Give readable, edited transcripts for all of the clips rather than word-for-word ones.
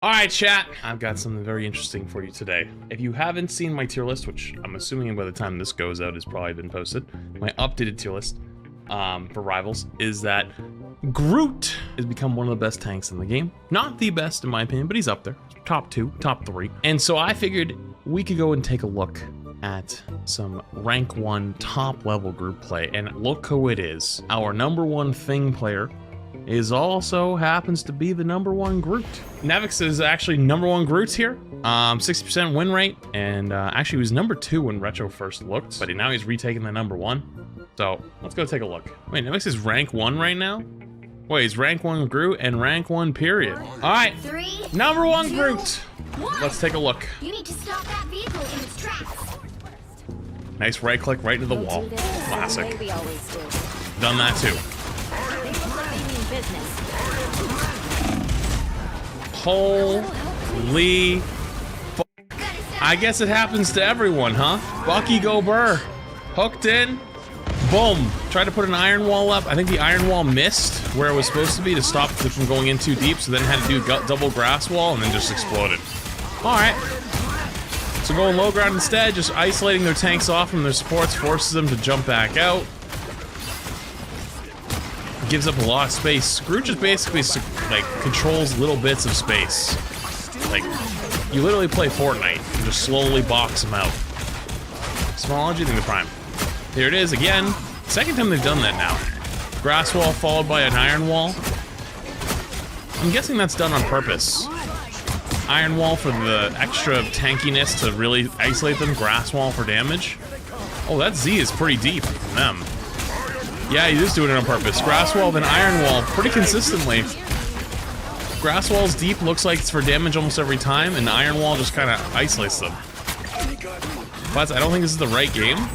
All right, chat. I've got something very interesting for you today. If you haven't seen my tier list, which I'm assuming by the time this goes out has probably been posted, my updated tier list for rivals is that Groot has become one of the best tanks in the game. Not the best in my opinion, but he's up there. Top 2, top 3. And so I figured we could go and take a look at some rank 1 top level Groot play. And look who it is. Our #1 Thing player is also happens to be the #1 Groot. Nevix is actually #1 Groot here. 60% win rate, and actually he was #2 when Retro first looked, but now he's retaking the #1. So let's go take a look. Wait, Nevix is rank 1 right now? Wait, he's rank 1 Groot and rank 1 period. All right, #1 Groot. Let's take a look. You need to stop that vehicle in its tracks. Nice right click right into the wall. Classic. Done that too. Holy f***. I guess it happens to everyone, huh? Bucky go burr. Hooked in. Boom. Tried to put an iron wall up. I think the iron wall missed where it was supposed to be to stop it from going in too deep, so then had to do double grass wall and then just exploded. Alright. So going low ground instead, just isolating their tanks off from their supports, forces them to jump back out. Gives up a lot of space. Groot just basically like controls little bits of space. Like you literally play Fortnite and just slowly box them out. Smallology, think the prime. Here it is again. Second time they've done that now. Grass wall followed by an iron wall. I'm guessing that's done on purpose. Iron wall for the extra tankiness to really isolate them. Grass wall for damage. Oh, that Z is pretty deep from them. Yeah, he is doing it on purpose. Grass wall, then iron wall, pretty consistently. Grass wall's deep, looks like it's for damage almost every time, and iron wall just kind of isolates them. But I don't think this is the right game.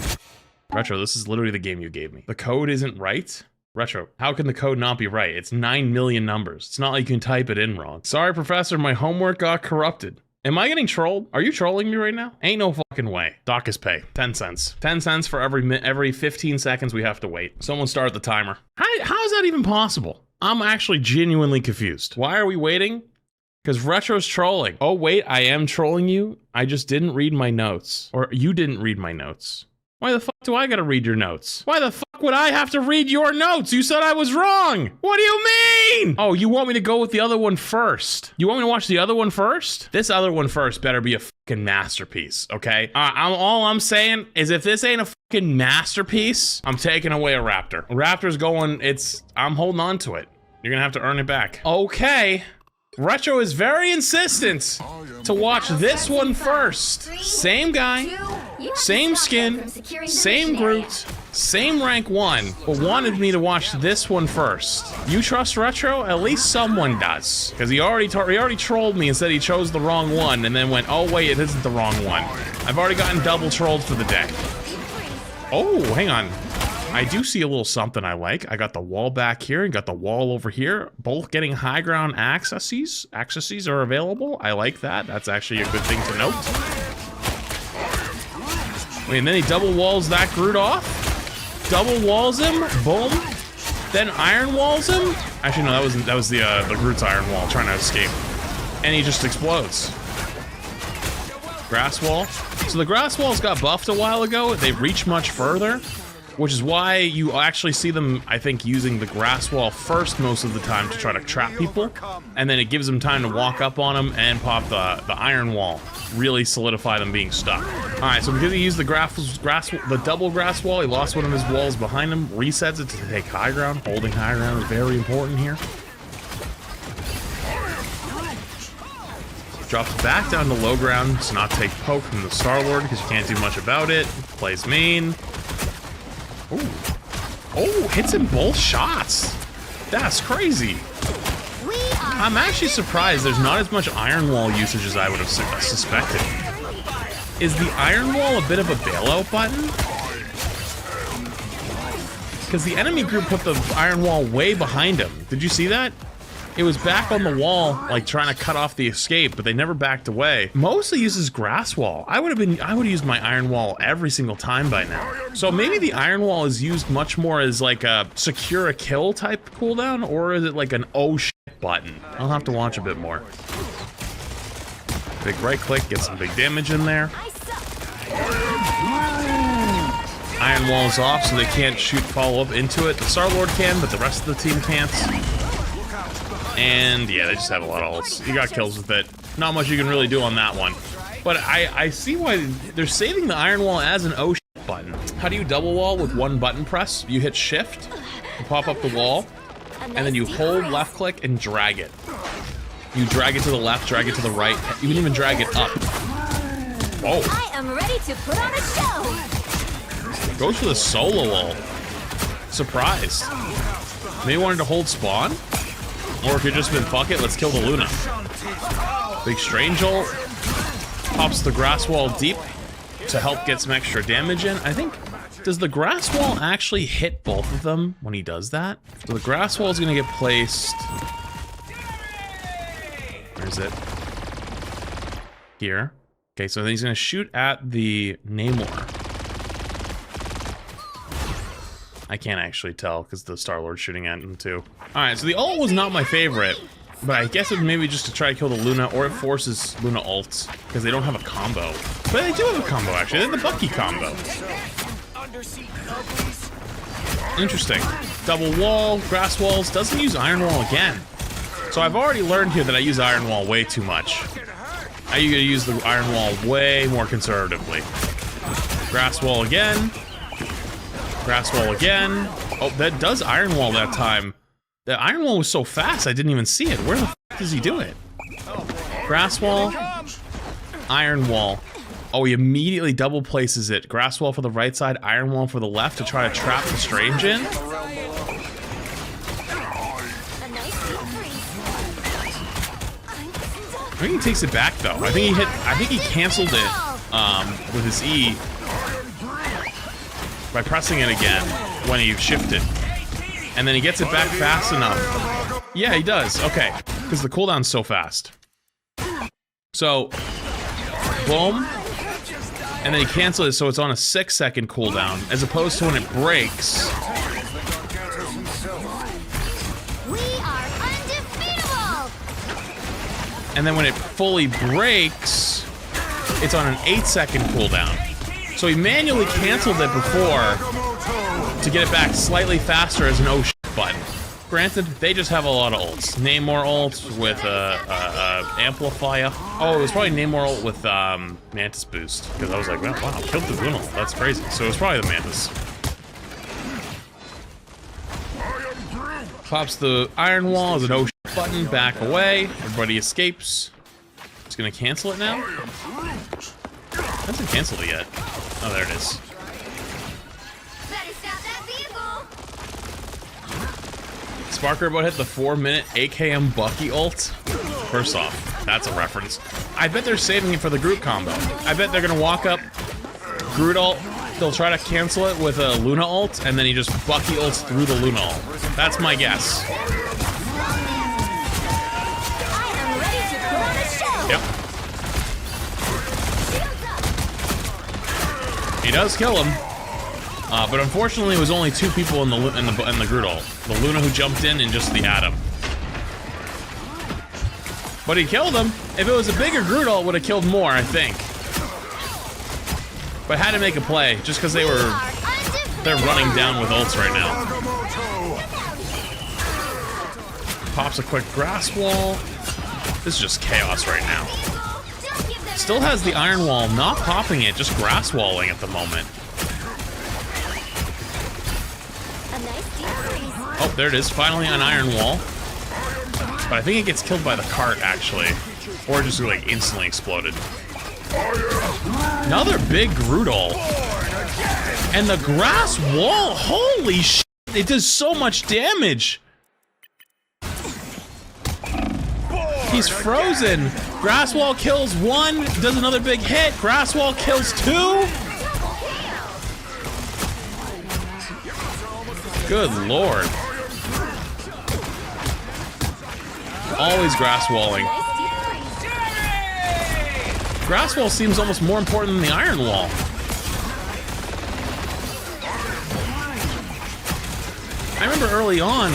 Retro, this is literally the game you gave me. The code isn't right. Retro, how can the code not be right? It's 9 million numbers. It's not like you can type it in wrong. Sorry, professor, my homework got corrupted. Am I getting trolled? Are you trolling me right now? Ain't no fucking way. Dock is pay. 10 cents. 10 cents for every 15 seconds we have to wait. Someone start the timer. How is that even possible? I'm actually genuinely confused. Why are we waiting? Because Retro's trolling. Oh wait, I am trolling you? I just didn't read my notes. Or you didn't read my notes. Why the fuck do I gotta read your notes? Why the fuck would I have to read your notes? You said I was wrong! What do you mean? Oh, you want me to go with the other one first? You want me to watch the other one first? This other one first better be a fucking masterpiece, okay? All I'm saying is if this ain't a fucking masterpiece, I'm taking away a Raptor. Raptor's going, I'm holding on to it. You're gonna have to earn it back. Okay. Retro is very insistent to watch this one first. Same guy, same skin, same Groot, same rank 1, but wanted me to watch this one first. You trust Retro? At least someone does. Because he already trolled me and said he chose the wrong one and then went, oh wait, it isn't the wrong one. I've already gotten double trolled for the day. Oh, hang on. I do see a little something I like. I got the wall back here and got the wall over here. Both getting high ground accesses. Accesses are available. I like that. That's actually a good thing to note. Wait, and then he double walls that Groot off. Double walls him. Boom. Then iron walls him. Actually, no, that was the Groot's iron wall trying to escape. And he just explodes. Grass wall. So the grass walls got buffed a while ago. They reach much further, which is why you actually see them, I think, using the grass wall first most of the time to try to trap people, and then it gives them time to walk up on them and pop the iron wall, really solidify them being stuck. All right, so because he used the double grass wall, he lost one of his walls behind him, resets it to take high ground. Holding high ground is very important here. Drops back down to low ground to not take poke from the Star-Lord because you can't do much about it. Plays mean. Ooh. Oh, hits in both shots. That's crazy. I'm actually surprised there's not as much iron wall usage as I would have suspected. Is the iron wall a bit of a bailout button? Because the enemy group put the iron wall way behind him. Did you see that? It was back on the wall, like trying to cut off the escape, but they never backed away. Mostly uses grass wall. I would have used my iron wall every single time by now. So maybe the iron wall is used much more as like a secure a kill type cooldown, or is it like an oh shit button? I'll have to watch a bit more. Big right click, get some big damage in there. I suck. Iron Wall's off, so they can't shoot follow-up into it. The Star-Lord can, but the rest of the team can't. And yeah, they just have a lot of ults. You got kills with it. Not much you can really do on that one. But I see why they're saving the Iron Wall as an O button. How do you double wall with one button press? You hit shift to pop up the wall, and then you hold left click and drag it. You drag it to the left, drag it to the right. You can even drag it up. Oh. I am ready to put on a show. Goes for the solo ult. Surprised. Maybe wanted to hold spawn? Or it could just been, fuck it, let's kill the Luna. Big strange ult. Pops the grass wall deep to help get some extra damage in. I think, does the grass wall actually hit both of them when he does that? So the grass wall is gonna get placed. Where is it? Here. Okay, so then he's gonna shoot at the Namor. I can't actually tell because the Star-Lord's shooting at him too. Alright, so the ult was not my favorite, but I guess it maybe just to try to kill the Luna, or it forces Luna ults because they don't have a combo. But they do have a combo actually, they have the Bucky combo. Interesting. Double wall, grass walls, doesn't use Iron Wall again. So I've already learned here that I use Iron Wall way too much. I gotta use the Iron Wall way more conservatively. Grass wall again. Grass wall again. Oh, that does Iron Wall that time. The Iron Wall was so fast, I didn't even see it. Where the f does he do it? Grass wall. Iron Wall. Oh, he immediately double places it. Grass wall for the right side, Iron Wall for the left to try to trap the Strange in. A nice decrease. I think he takes it back though. I think he canceled it with his E by pressing it again when he shifted. And then he gets it back fast enough. Yeah, he does. Okay, because the cooldown's so fast. So, boom. And then he cancels it so it's on a 6-second cooldown, as opposed to when it breaks. We are undefeatable. And then when it fully breaks, it's on an 8-second cooldown. So he manually canceled it before to get it back slightly faster as an oh shit button. Granted, they just have a lot of ults. Namor ult with Amplifier. Oh, it was probably Namor ult with Mantis boost. Because I was like, wow, killed the Groot ult. That's crazy. So it was probably the Mantis. Pops the Iron Wall as an oh shit button. Back away. Everybody escapes. It's gonna cancel it now. Hasn't canceled it yet. Oh, there it is. Better stop that vehicle. Sparker about hit the 4-minute AKM Bucky ult. First off, that's a reference. I bet they're saving it for the Groot combo. I bet they're gonna walk up, Groot ult, they'll try to cancel it with a Luna ult, and then he just Bucky ults through the Luna ult. That's my guess. I am ready to put on a show. Yep. He does kill him, but unfortunately, it was only 2 people in the Groot ult. The Luna who jumped in and just the Atom. But he killed him. If it was a bigger Groot ult, would have killed more, I think. But had to make a play just because they're running down with ults right now. Pops a quick grass wall. This is just chaos right now. Still has the Iron Wall, not popping it, just grass walling at the moment. A nice decrease. Oh, there it is, finally an Iron Wall. But I think it gets killed by the cart, actually. Or just like instantly exploded. Another big Groot ult. And the grass wall, holy shit, it does so much damage. He's frozen. Grass wall kills 1, does another big hit. Grass wall kills 2. Good lord. Always grass walling. Grass wall seems almost more important than the Iron Wall. I remember early on,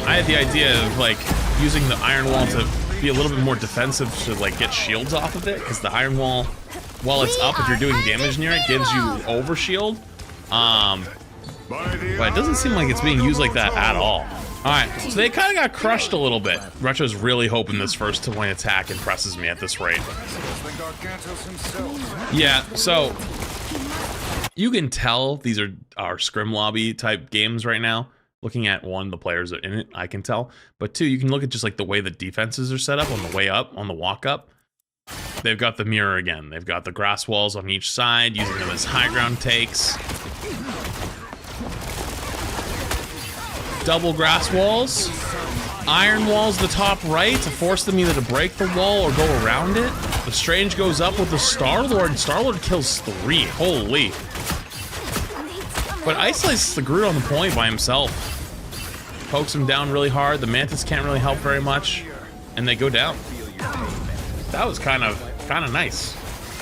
I had the idea of like using the Iron Wall to be a little bit more defensive to like get shields off of it, because the iron wall, while it's up, if you're doing damage near it, gives you over shield. But it doesn't seem like it's being used like that at all. Alright, so they kind of got crushed a little bit. Retro's really hoping this first 2-point attack impresses me at this rate. Yeah, so you can tell these are scrim lobby type games right now. Looking at one, the players are in it, I can tell. But two, you can look at just like the way the defenses are set up on the way up, on the walk up. They've got the mirror again. They've got the grass walls on each side, using them as high ground takes. Double grass walls. Iron walls the top right to force them either to break the wall or go around it. The Strange goes up with the Star-Lord. Star-Lord kills 3. Holy. But isolates the Groot on the point by himself. Pokes him down really hard. The Mantis can't really help very much. And they go down. That was kind of nice.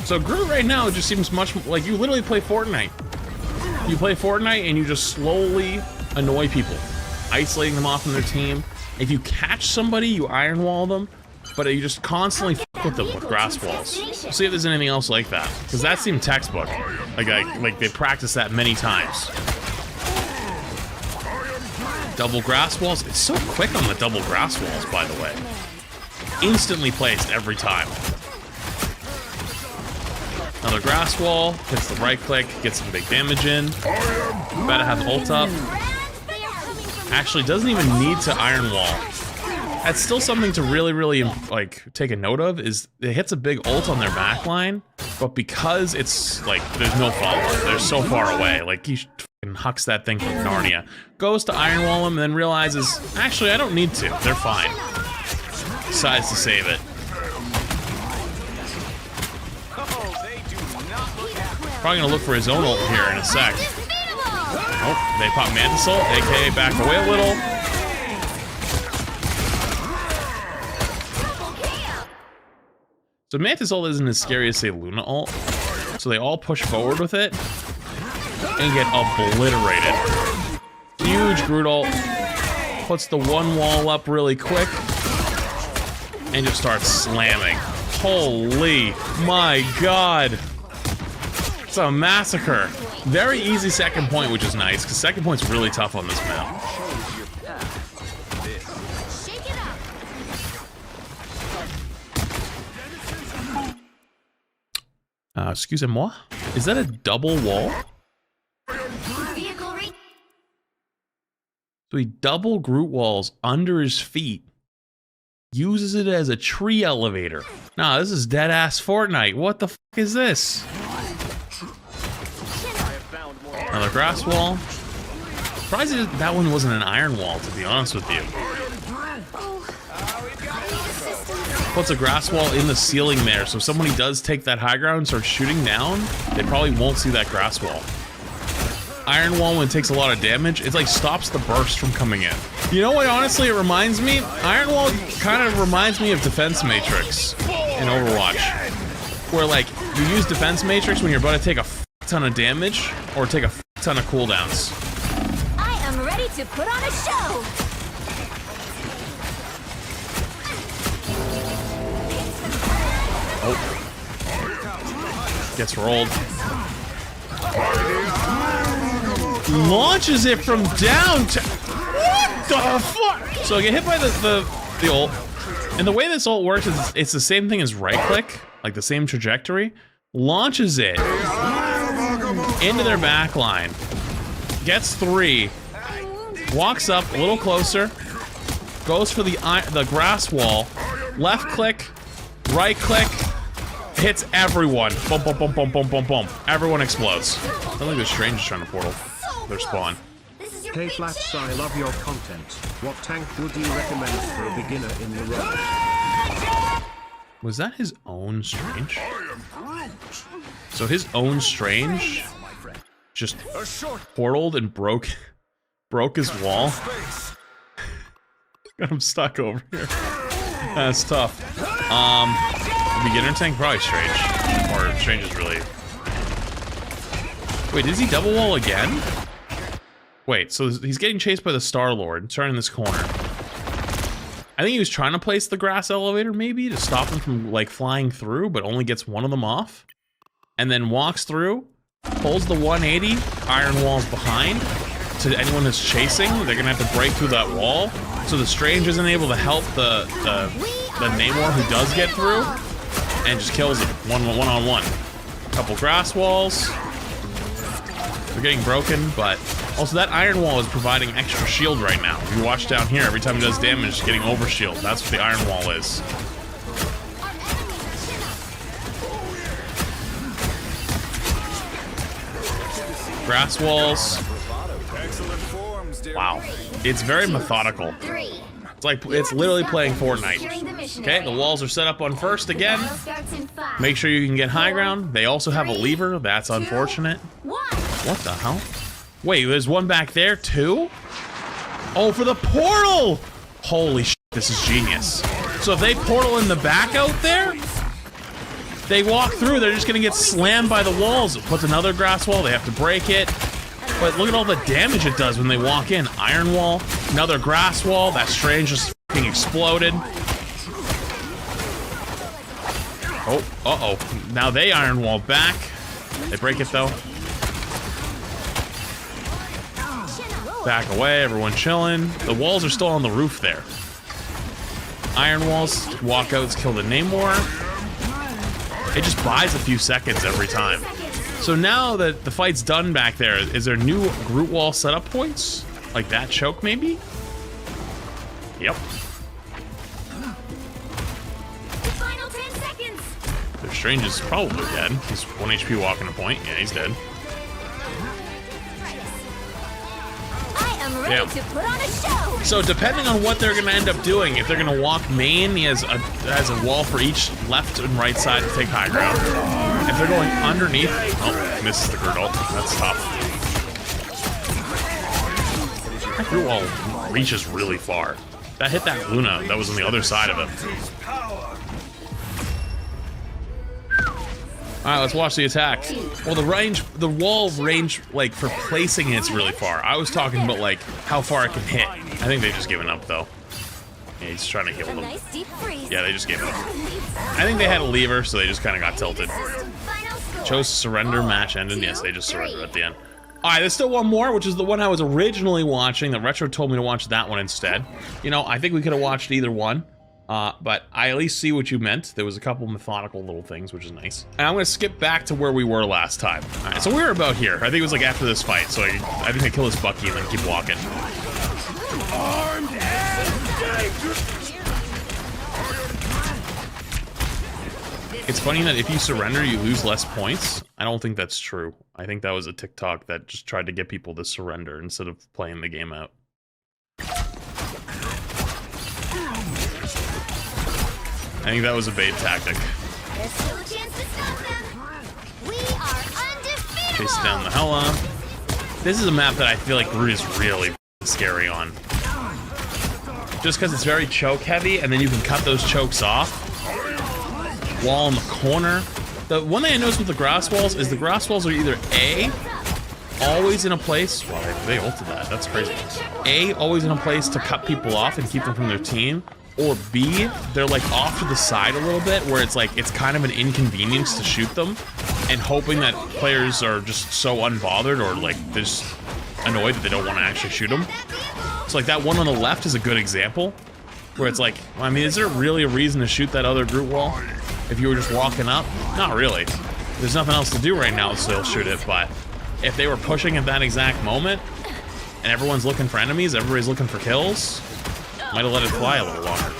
So Groot right now just seems much like you literally play Fortnite. You play Fortnite and you just slowly annoy people. Isolating them off from their team. If you catch somebody, you iron wall them. But you just constantly fuck with them with grass walls. We'll see if there's anything else like that. Because that seemed textbook. Like they practiced that many times. Double grass walls. It's so quick on the double grass walls, by the way. Instantly placed every time. Another grass wall. Hits the right click. Gets some big damage in. Better have ult up. Actually, doesn't even need to iron wall. That's still something to really, like, take a note of, is it hits a big ult on their backline, but because it's, like, there's no follow-up, they're so far away, like, he fucking hucks that thing from Narnia, goes to iron wall him, and then realizes, actually, I don't need to, they're fine. Decides to save it. Probably gonna look for his own ult here in a sec. Oh, they pop Mantis ult, aka back away a little. So Mantis ult isn't as scary as, say, Luna ult. So they all push forward with it and get obliterated. Huge Groot ult. Puts the one wall up really quick and just starts slamming. Holy my god. It's a massacre. Very easy second point, which is nice, because second point's really tough on this map. Excusez-moi? Is that a double wall? So he double Groot walls under his feet. Uses it as a tree elevator. Nah, this is dead-ass Fortnite. What the fuck is this? Another grass wall. Surprised that one wasn't an iron wall, to be honest with you. Puts a grass wall in the ceiling there, so if somebody does take that high ground and starts shooting down, they probably won't see that grass wall. Iron wall, when it takes a lot of damage, it like stops the burst from coming in. You know what, honestly, it reminds me? Iron wall kind of reminds me of Defense Matrix in Overwatch. Where like, you use Defense Matrix when you're about to take a ton of damage, or take a ton of cooldowns. I am ready to put on a show! Oh. Gets rolled. Launches it from down to... What the fuck? So I get hit by the ult. And the way this ult works is it's the same thing as right click, like the same trajectory. Launches it into their back line. Gets 3. Walks up a little closer. Goes for the grass wall. Left click. Right click. Hits everyone. Boom, boom, boom, boom, boom, boom, boom. Everyone explodes. I think there's strangers trying to portal their spawn. Hey Flats, I love your content. What tank would you recommend for a beginner in the road? Was that his own Strange? So his own Strange just portaled and broke his wall. Got him stuck over here. That's tough. Beginner tank, probably Strange. Or Strange is really... Wait, is he double wall again? Wait, so he's getting chased by the Star-Lord, turning this corner. I think he was trying to place the grass elevator maybe to stop him from like flying through, but only gets one of them off. And then walks through, pulls the 180, iron walls behind. To anyone that's chasing, they're gonna have to break through that wall. So the Strange isn't able to help the Namor who does get through, and just kills him one on one. Couple grass walls. They're getting broken, but also that iron wall is providing extra shield right now. If you watch down here, every time it does damage, it's getting over shield. That's what the iron wall is. Grass walls. Wow, it's very methodical. It's literally playing Fortnite. Okay, the walls are set up on first again. Make sure you can get high ground. They also have a lever. That's unfortunate. What the hell? Wait, there's one back there too? Oh, for the portal! Holy shit, this is genius. So if they portal in the back out there, they walk through, they're just gonna get slammed by the walls. It puts another grass wall, they have to break it. But look at all the damage it does when they walk in. Iron wall, another grass wall. That Strange just f***ing exploded. Oh, uh-oh. Now they iron wall back. They break it though. Back away, everyone chilling. The walls are still on the roof there. Iron walls, walkouts kill the Namor. It just buys a few seconds every time. So now that the fight's done back there, is there new Groot wall setup points? Like that choke, maybe? Yep. Final 10 seconds. The Strange is probably dead. He's 1 HP walking a point. Yeah, he's dead. I am ready to put on a show. So depending on what they're gonna end up doing, if they're gonna walk main, he has a wall for each left and right side to take high ground. If they're going underneath, oh, misses the Groot ult. That's tough. That Groot wall reaches really far. That hit that Luna that was on the other side of him. Alright, let's watch the attack. Well, the wall range, like, for placing it's really far. I was talking about, like, how far it can hit. I think they've just given up, though. Yeah, he's trying to heal them. Yeah, they just gave up. I think they had a lever, so they just kind of got tilted. Chose to surrender, match ended. Yes, they just surrendered at the end. Alright, there's still one more, which is the one I was originally watching. The Retro told me to watch that one instead. You know, I think we could have watched either one. But I at least see what you meant. There was a couple methodical little things, which is nice. And I'm gonna skip back to where we were last time. Alright, so we were about here. I think it was like after this fight, so I think I kill this Bucky and then keep walking. Armed and dangerous. It's funny that if you surrender, you lose less points. I don't think that's true. I think that was a TikTok that just tried to get people to surrender instead of playing the game out. I think that was a bait tactic. Chase down the Hella. This is a map that I feel like Groot is really scary on. Just because it's very choke heavy, and then you can cut those chokes off. Wall in the corner. The one thing I noticed with the grass walls is the grass walls are either A, always in a place. Well, they ulted that. That's crazy. A, always in a place to cut people off and keep them from their team. Or B, they're like off to the side a little bit where it's like, it's kind of an inconvenience to shoot them and hoping that players are just so unbothered or like they're just annoyed that they don't want to actually shoot them. So like that one on the left is a good example where it's like, I mean, is there really a reason to shoot that other Groot wall? If you were just walking up? Not really. There's nothing else to do right now, so they'll shoot it, but if they were pushing at that exact moment and everyone's looking for enemies, everybody's looking for kills, might have let it fly a little longer.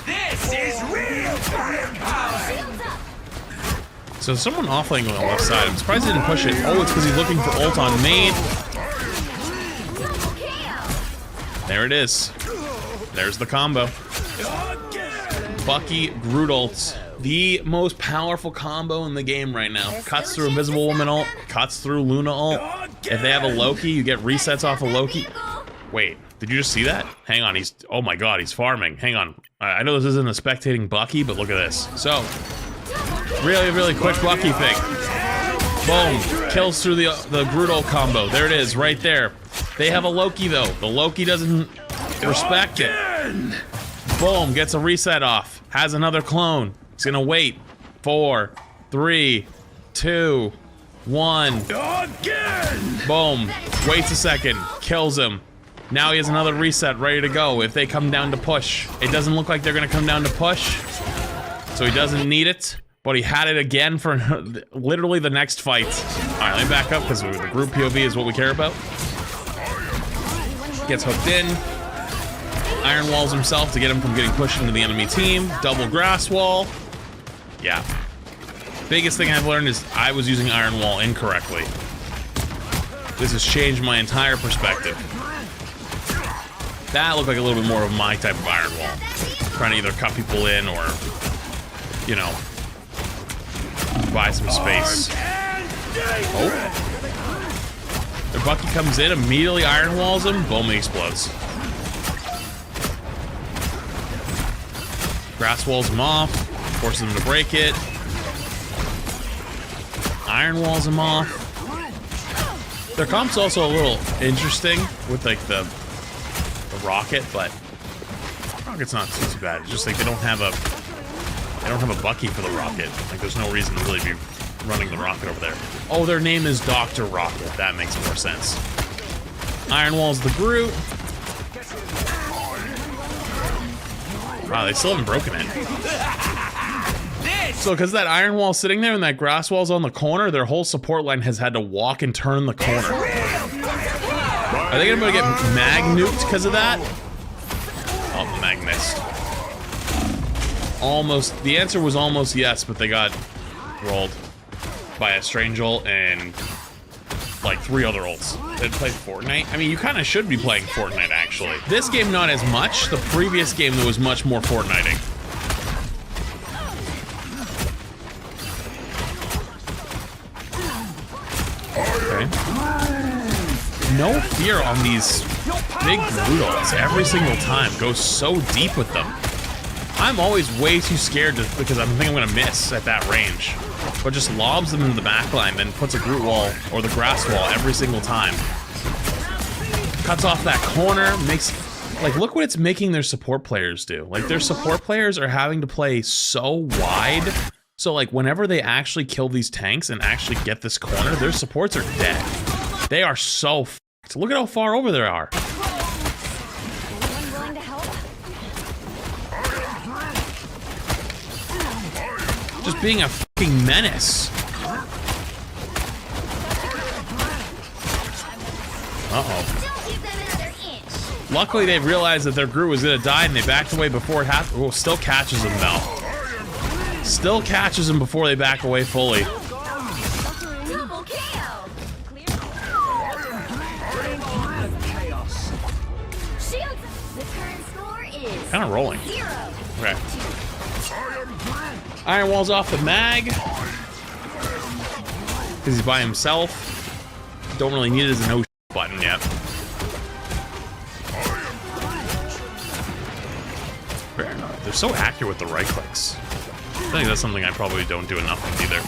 This is real firepower. So someone offlaning on the left side. I'm surprised he didn't push it. Oh, it's because he's looking for ult on main. There it is. There's the combo. Bucky, Groot ult. The most powerful combo in the game right now. Cuts through Invisible Woman ult, cuts through Luna ult. If they have a Loki, you get resets off of Loki. Wait, did you just see that? Hang on, oh my god, he's farming. Hang on. I know this isn't a spectating Bucky, but look at this. So, really quick Bucky thing. Boom, kills through the Groot ult combo. There it is, right there. They have a Loki though. The Loki doesn't Respect it. Boom, gets a reset off. Has another clone. He's gonna wait. 4, 3, 2, 1. Again! Boom. Waits a second. Kills him. Now he has another reset ready to go if they come down to push. It doesn't look like they're gonna come down to push, so he doesn't need it. But he had it again for literally the next fight. Alright, let me back up because the group POV is what we care about. Gets hooked in. Iron walls himself to get him from getting pushed into the enemy team. Double grass wall. Yeah. Biggest thing I've learned is I was using iron wall incorrectly. This has changed my entire perspective. That looked like a little bit more of my type of iron wall. Trying to either cut people in or, you know, buy some space. Oh. Their Bucky comes in, immediately iron walls him, boom, he explodes. Grass walls him off, forces him to break it. Iron walls him off. Their comp's also a little interesting with like the rocket, but rocket's not too bad. It's just like they don't have a Bucky for the rocket. Like there's no reason to really be running the rocket over there. Oh, their name is Dr. Rocket. That makes more sense. Iron Wall's the Groot. Wow, they still haven't broken it. So because that iron wall sitting there and that grass wall's on the corner, their whole support line has had to walk and turn the corner. Are they gonna get mag nuked because of that? Oh, the mag missed. Almost. The answer was almost yes, but they got rolled by a strange ult and like 3 other ults. They'd play Fortnite. I mean, you kind of should be playing Fortnite, actually. This game, not as much. The previous game, there was much more Fortniting. Okay. No fear on these big Groot ults every single time. Goes so deep with them. I'm always way too scared because I think I'm gonna miss at that range. But just lobs them in the backline, then puts a Groot wall or the grass wall every single time. Cuts off that corner, makes... Like, look what it's making their support players do. Like, their support players are having to play so wide. So, like, whenever they actually kill these tanks and actually get this corner, their supports are dead. They are so f***ed. Look at how far over they are. Just being a fucking menace. Uh-oh. Luckily, they realized that their Groot was gonna die and they backed away before it happened. Oh, still catches him though. Still catches him before they back away fully. Kind of rolling. Okay. Iron Wall's off the mag. Because he's by himself. Don't really need it as a no button yet. Fair enough. They're so accurate with the right clicks. I think that's something I probably don't do enough with either.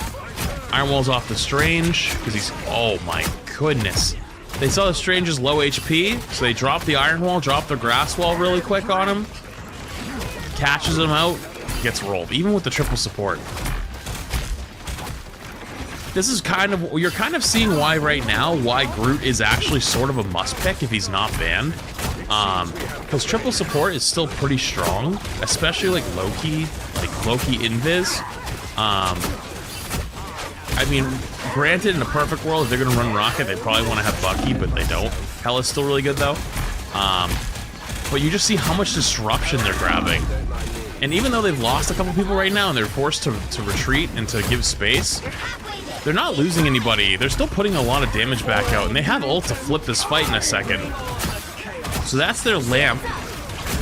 Iron Wall's off the Strange. Because he's... Oh my goodness. They saw the Strange is low HP. So they drop the Iron Wall, drop the Grass Wall really quick on him. Catches him out. Gets rolled, even with the triple support. This is kind of, you're kind of seeing why right now, why Groot is actually sort of a must pick if he's not banned. Because triple support is still pretty strong, especially like Loki invis. I mean, granted, in a perfect world, if they're gonna run Rocket, they probably want to have Bucky, but they don't. Hella's still really good though. But you just see how much disruption they're grabbing. And even though they've lost a couple people right now and they're forced to retreat and to give space, they're not losing anybody. They're still putting a lot of damage back out, and they have ult to flip this fight in a second. So that's their lamp,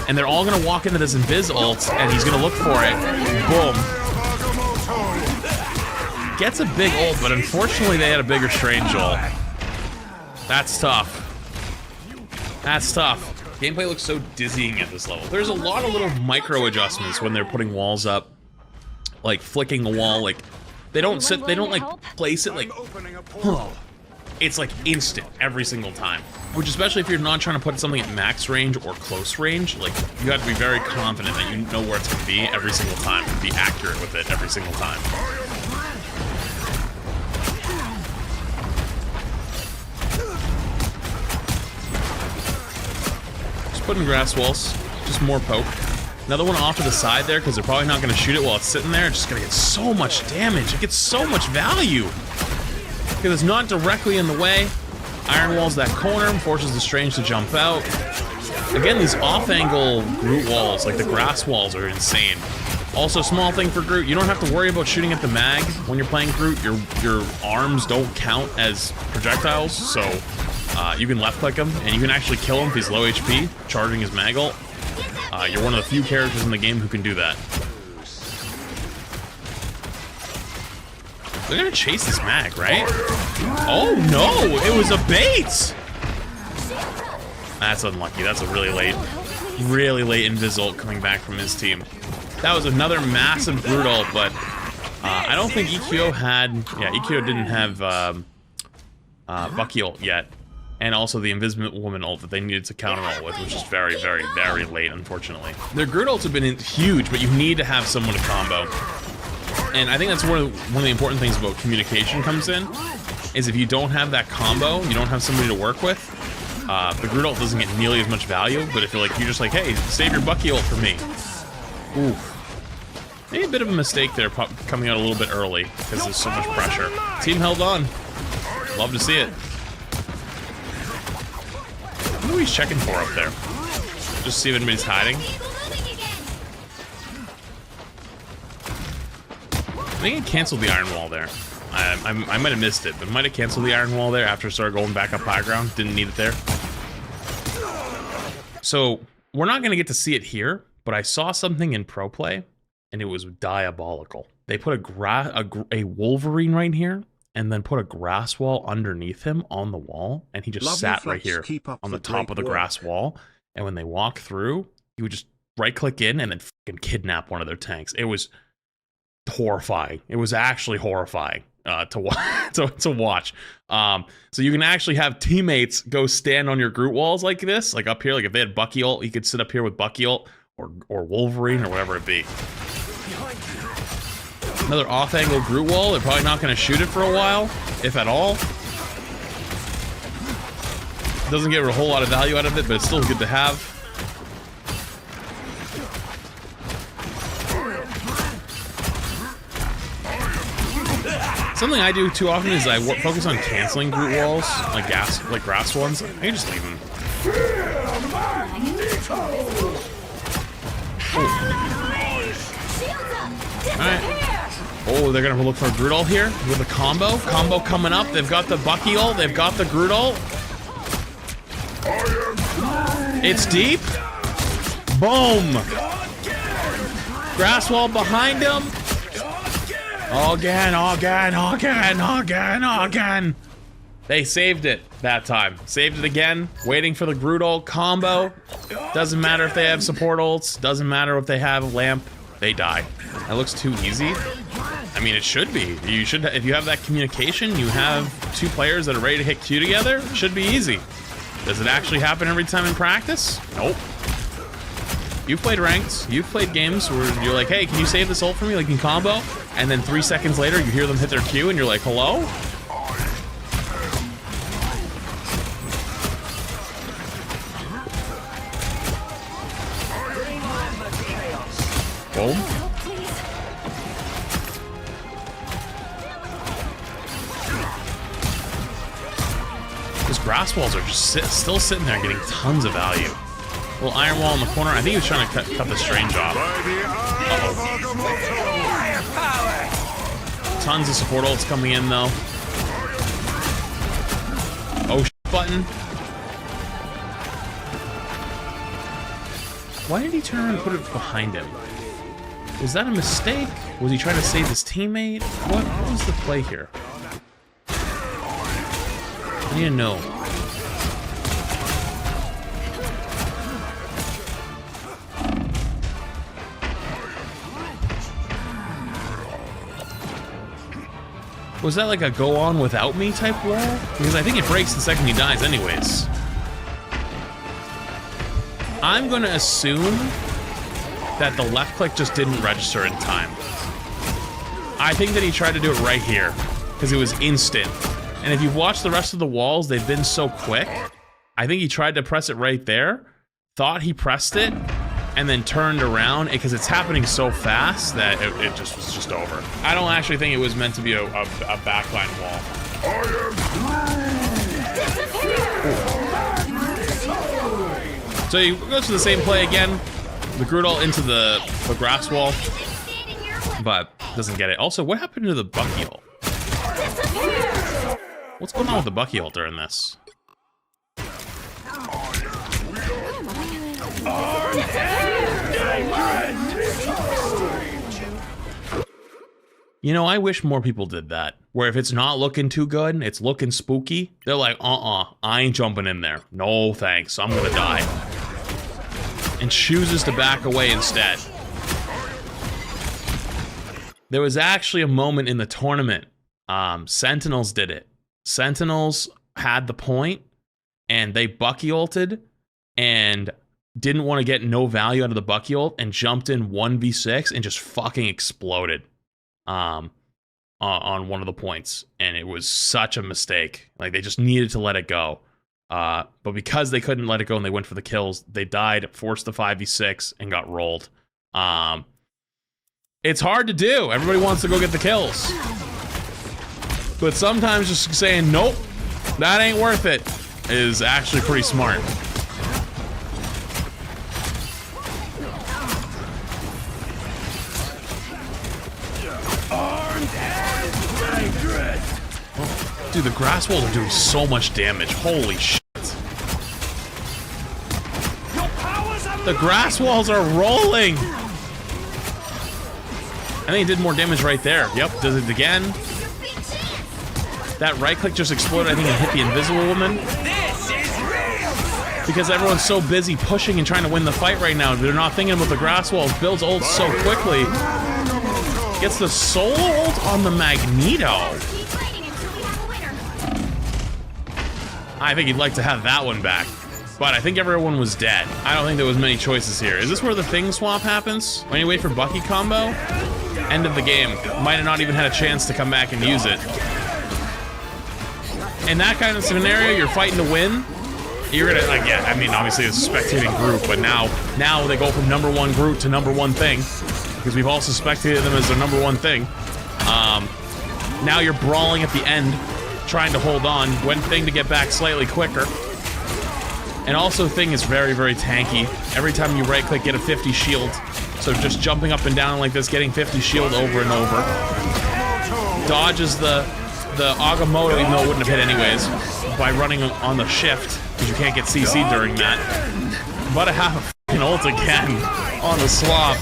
and they're all gonna walk into this invis ult, and he's gonna look for it. Boom. Gets a big ult, but unfortunately they had a bigger Strange ult. That's tough. That's tough. Gameplay looks so dizzying at this level. There's a lot of little micro adjustments when they're putting walls up, like flicking the wall. Like they don't like place it like, it's like instant every single time. Which, especially if you're not trying to put something at max range or close range, like, you have to be very confident that you know where it's going to be every single time and be accurate with it every single time. Just putting grass walls, just more poke. Another one off to the side there, because they're probably not going to shoot it while it's sitting there. It's just going to get so much damage. It gets so much value. Because it's not directly in the way. Iron walls that corner, forces the Strange to jump out. Again, these off-angle Groot walls, like the grass walls, are insane. Also, small thing for Groot, you don't have to worry about shooting at the mag when you're playing Groot. Your arms don't count as projectiles, so you can left-click him, and you can actually kill him if he's low HP, charging his mag ult. You're one of the few characters in the game who can do that. They're gonna chase this mag, right? Oh no, it was a bait! That's unlucky. That's a really late invis ult coming back from his team. That was another massive Groot ult, but I don't think EQO had... Yeah, EQO didn't have Bucky ult yet. And also the Invisible Woman ult that they needed to counter ult with, which is very, very, very late, unfortunately. Their Groot ults have been huge, but you need to have someone to combo. And I think that's one of the important things about communication comes in, is if you don't have that combo, you don't have somebody to work with, the Groot ult doesn't get nearly as much value, but if you're just like, hey, save your Bucky ult for me. Ooh. Maybe a bit of a mistake there, coming out a little bit early, because there's so much pressure. Team held on. Love to see it. What are we checking for up there? Just see if anybody's hiding. I think it canceled the iron wall there. I might have missed it, but might have canceled the iron wall there after it started going back up high ground. Didn't need it there. So we're not going to get to see it here, but I saw something in pro play, and it was diabolical. They put a Wolverine right here, and then put a grass wall underneath him on the wall, and he just sat right here on the top of the grass wall. And when they walk through, he would just right-click in and then fucking kidnap one of their tanks. It was horrifying. It was actually horrifying to watch. So you can actually have teammates go stand on your Groot walls like this, like up here. Like if they had Bucky ult, you could sit up here with Bucky ult or Wolverine or whatever it be. Another off-angle Groot wall. They're probably not going to shoot it for a while, if at all. Doesn't get a whole lot of value out of it, but it's still good to have. Something I do too often is I focus on canceling Groot walls, like grass ones. I can just leave them. Alright. Oh, they're gonna look for a Groot ult here with a combo. Combo coming up. They've got the Bucky ult. They've got the Groot ult. It's deep. Boom. Grass wall behind him. Again. They saved it that time. Saved it again. Waiting for the Groot ult combo. Doesn't matter if they have support ults. Doesn't matter if they have a lamp. They die. That looks too easy. I mean, it should be. You should, if you have that communication, you have two players that are ready to hit Q together. It should be easy. Does it actually happen every time in practice? Nope. You've played ranked. You've played games where you're like, hey, can you save this ult for me? Like in combo. And then 3 seconds later, you hear them hit their Q and you're like, hello? Boom. Those grass walls are just still sitting there getting tons of value. Little iron wall in the corner. I think he was trying to cut the Strange off. Uh-oh. Tons of support ults coming in, though. Oh, button. Why did he turn around and put it behind him? Was that a mistake? Was he trying to save his teammate? What was the play here? I need to know. Was that like a go on without me type wall? Because I think it breaks the second he dies anyways. I'm gonna assume that the left click just didn't register in time. I think that he tried to do it right here because it was instant. And if you've watched the rest of the walls, they've been so quick. I think he tried to press it right there, thought he pressed it, and then turned around because it's happening so fast that it just was just over. I don't actually think it was meant to be a backline wall. So he goes to the same play again. The Groot ult into the grass wall, but doesn't get it. Also, what happened to the Bucky ult? What's going on with the Bucky ult during this? You know, I wish more people did that. Where if it's not looking too good, it's looking spooky, they're like, I ain't jumping in there. No thanks, I'm gonna die. And chooses to back away instead. There was actually a moment in the tournament. Sentinels did it. Sentinels had the point, and they Bucky ulted, and didn't want to get no value out of the Bucky ult, and jumped in 1v6 and just fucking exploded on one of the points. And it was such a mistake. Like, they just needed to let it go. But because they couldn't let it go and they went for the kills, they died, forced the 5v6, and got rolled. It's hard to do. Everybody wants to go get the kills. But sometimes just saying, nope, that ain't worth it, is actually pretty smart. Oh, dude, the grass walls are doing so much damage. Holy shit. The grass walls are rolling. I think it did more damage right there. Yep, does it again. That right click just exploded, I think, and hit the invisible woman. Because everyone's so busy pushing and trying to win the fight right now. They're not thinking about the grass walls. Builds ult so quickly. Gets the solo ult on the Magneto. I think he'd like to have that one back. But I think everyone was dead. I don't think there was many choices here. Is this where the thing swap happens? When you wait for Bucky combo? End of the game. Might have not even had a chance to come back and use it. In that kind of scenario, you're fighting to win. You're gonna, like, yeah, I mean, obviously it's a spectating Groot, but now they go from #1 Groot to #1 thing. Because we've also spectated them as their #1 thing. Now you're brawling at the end, trying to hold on. When thing to get back slightly quicker. And also thing is very, very tanky. Every time you right click, get a 50 shield. So just jumping up and down like this, getting 50 shield over and over. Dodges the Agamotto, even though it wouldn't have hit anyways, by running on the shift, because you can't get CC during that. But I have a fucking ult again on the swap.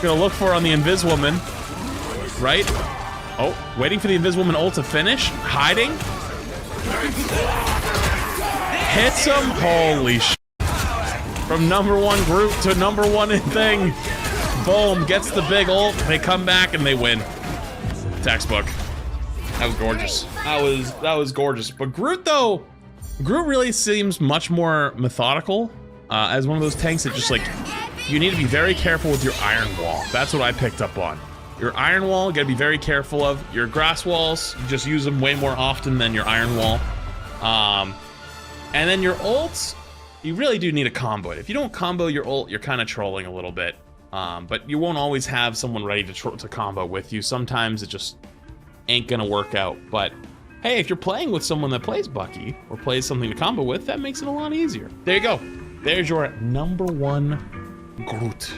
Gonna look for on the Invis Woman. Right? Oh, waiting for the Invis Woman ult to finish. Hiding. Hits him. Holy shit. From #1 Groot to #1 in thing. Boom, gets the big ult. They come back and they win. Textbook. That was gorgeous. That was gorgeous. But Groot, though, Groot really seems much more methodical as one of those tanks that just, like, you need to be very careful with your iron wall. That's what I picked up on. Your iron wall, you gotta be very careful of. Your grass walls, you just use them way more often than your iron wall. And then your ults, you really do need to combo it. If you don't combo your ult, you're kind of trolling a little bit. But you won't always have someone ready to combo with you. Sometimes it just ain't gonna work out. But hey, if you're playing with someone that plays Bucky or plays something to combo with, that makes it a lot easier. There you go. There's your #1 Groot.